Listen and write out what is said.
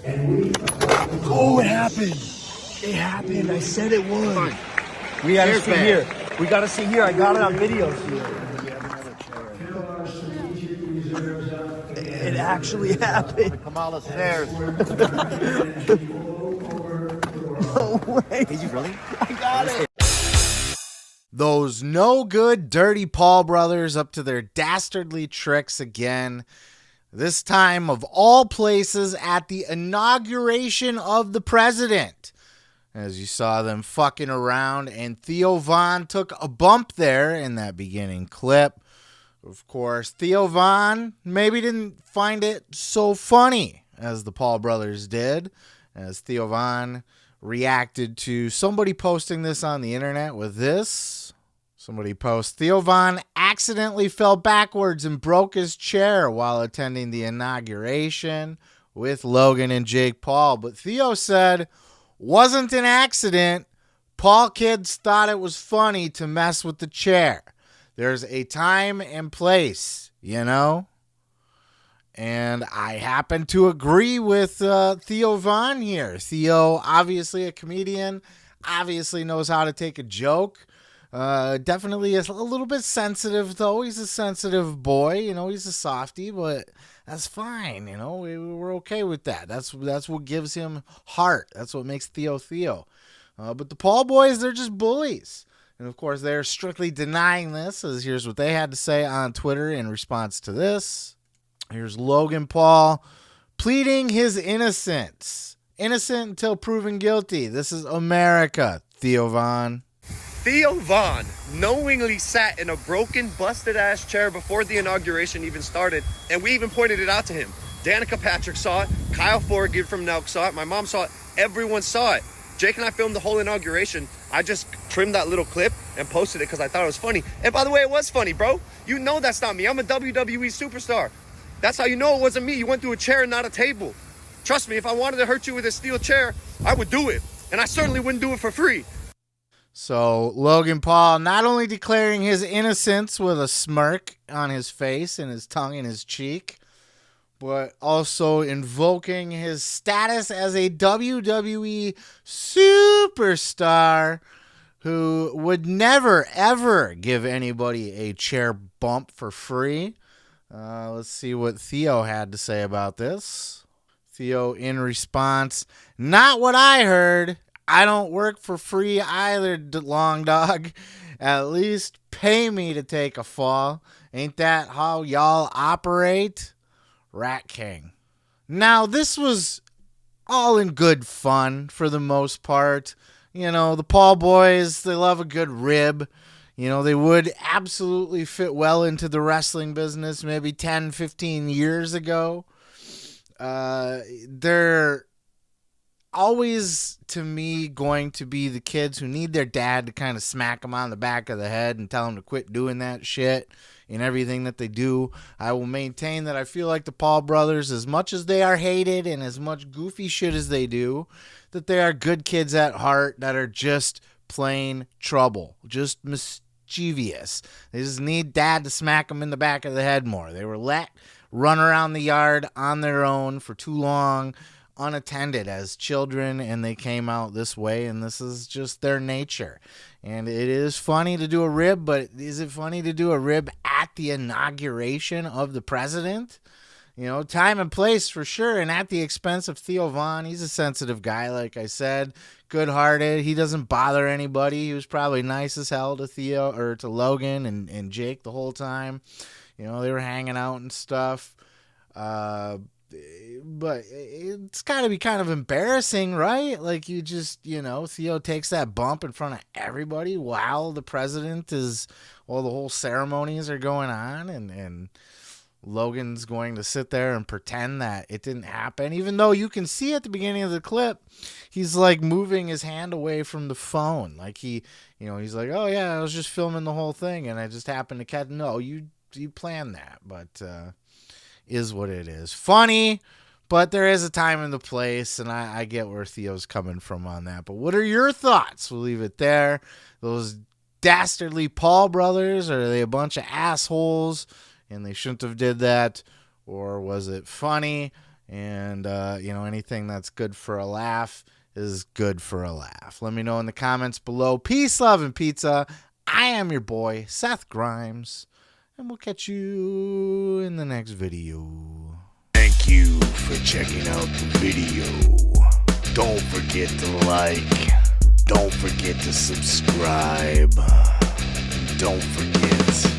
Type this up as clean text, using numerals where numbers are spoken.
Oh, it happened. It happened. I said it would. We gotta see here. We gotta see here. I got it on videos here. It actually happened. Come out the stairs. No way. Did you really? I got it. Those no good, dirty Paul brothers up to their dastardly tricks again. This time, of all places, at the inauguration of the president. As you saw them fucking around, and Theo Von took a bump there in that beginning clip. Of course, Theo Von maybe didn't find it so funny as the Paul brothers did, as Theo Von reacted to somebody posting this on the internet with this. Somebody posts, Theo Von accidentally fell backwards and broke his chair while attending the inauguration with Logan and Jake Paul. But Theo said, wasn't an accident. Paul kids thought it was funny to mess with the chair. There's a time and place, you know? And I happen to agree with Theo Von here. Theo, obviously a comedian, obviously knows how to take a joke. Definitely is a little bit sensitive, though. He's a sensitive boy, you know, he's a softie, but that's fine, you know, we're okay with that. That's what gives him heart. That's what makes Theo Theo. But the Paul boys, they're just bullies. And, of course, they're strictly denying this, as here's what they had to say on Twitter in response to this. Here's Logan Paul pleading his innocence. Innocent until proven guilty. This is America, Theo Von. Theo Von knowingly sat in a broken, busted-ass chair before the inauguration even started, and we even pointed it out to him. Danica Patrick saw it. Kyle Forgan from Nelk saw it. My mom saw it. Everyone saw it. Jake and I filmed the whole inauguration. I just trimmed that little clip and posted it because I thought it was funny. And by the way, it was funny, bro. You know that's not me. I'm a WWE superstar. That's how you know it wasn't me. You went through a chair and not a table. Trust me, if I wanted to hurt you with a steel chair, I would do it. And I certainly wouldn't do it for free. So Logan Paul not only declaring his innocence with a smirk on his face and his tongue in his cheek, but also invoking his status as a WWE superstar who would never, ever give anybody a chair bump for free. Let's see what Theo had to say about this. Theo in response, not what I heard. I don't work for free either, long dog. At least pay me to take a fall. Ain't that how y'all operate? Rat King. Now, this was all in good fun for the most part. You know, the Paul boys, they love a good rib. You know, they would absolutely fit well into the wrestling business maybe 10, 15 years ago. They're always, to me, going to be the kids who need their dad to kind of smack them on the back of the head and tell them to quit doing that shit in everything that they do. I will maintain that I feel like the Paul brothers, as much as they are hated and as much goofy shit as they do, that they are good kids at heart that are just plain trouble, just mischievous. They just need dad to smack them in the back of the head more. They were let run around the yard on their own for too long, unattended as children, and they came out this way, and this is just their nature. And it is funny to do a rib, but is it funny to do a rib at the inauguration of the president? You know, time and place for sure, and at the expense of Theo Von. He's a sensitive guy, like I said, good-hearted. He doesn't bother anybody. He was probably nice as hell to Theo, or to Logan and Jake the whole time. You know, they were hanging out and stuff. But it's got to be kind of embarrassing, right? Like, you just, you know, Theo takes that bump in front of everybody while the president is, well, the whole ceremonies are going on, and Logan's going to sit there and pretend that it didn't happen, even though you can see at the beginning of the clip, he's like moving his hand away from the phone. Like he, you know, he's like, oh yeah, I was just filming the whole thing and I just happened to catch, no, you planned that, but, is what it is. Funny, but there is a time and the place, and I get where Theo's coming from on that. But what are your thoughts? We'll leave it there. Those dastardly Paul brothers, are they a bunch of assholes and they shouldn't have did that? Or was it funny And, anything that's good for a laugh is good for a laugh. Let me know in the comments below. Peace, love, and pizza. I am your boy, Seth Grimes, and we'll catch you in the next video. Thank you for checking out the video. Don't forget to like. Don't forget to subscribe. Don't forget